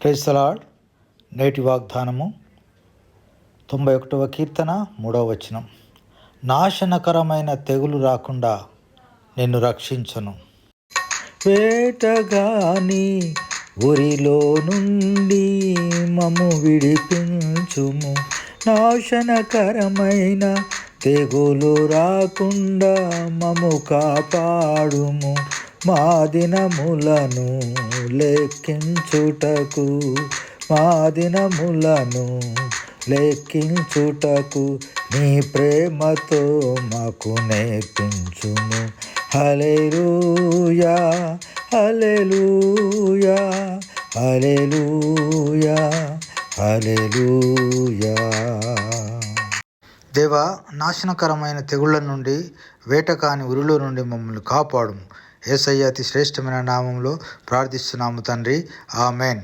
Praise the lord. నేటి వాగ్దానము 91వ కీర్తన 3వ వచనం. నాశనకరమైన తెగులు రాకుండా నిన్ను రక్షించను. వేటగాని ఊరిలో నుండి మమ్ము విడిపించుము. నాశనకరమైన తెగులు రాకుండా మమ్ము కాపాడుము. మా దినములను లెక్కించుటకు నీ ప్రేమతో మాకు నేర్పించుము. హల్లెలూయా, హల్లెలూయా, హల్లెలూయా, హల్లెలూయా. దేవా, నాశనకరమైన తెగుళ్ళ నుండి, వేటకాని ఉరిలో నుండి మమ్మల్ని కాపాడుము. యేసయ్య అతి శ్రేష్టమైన నామంలో ప్రార్థిస్తున్నాము తండ్రి. ఆమెన్.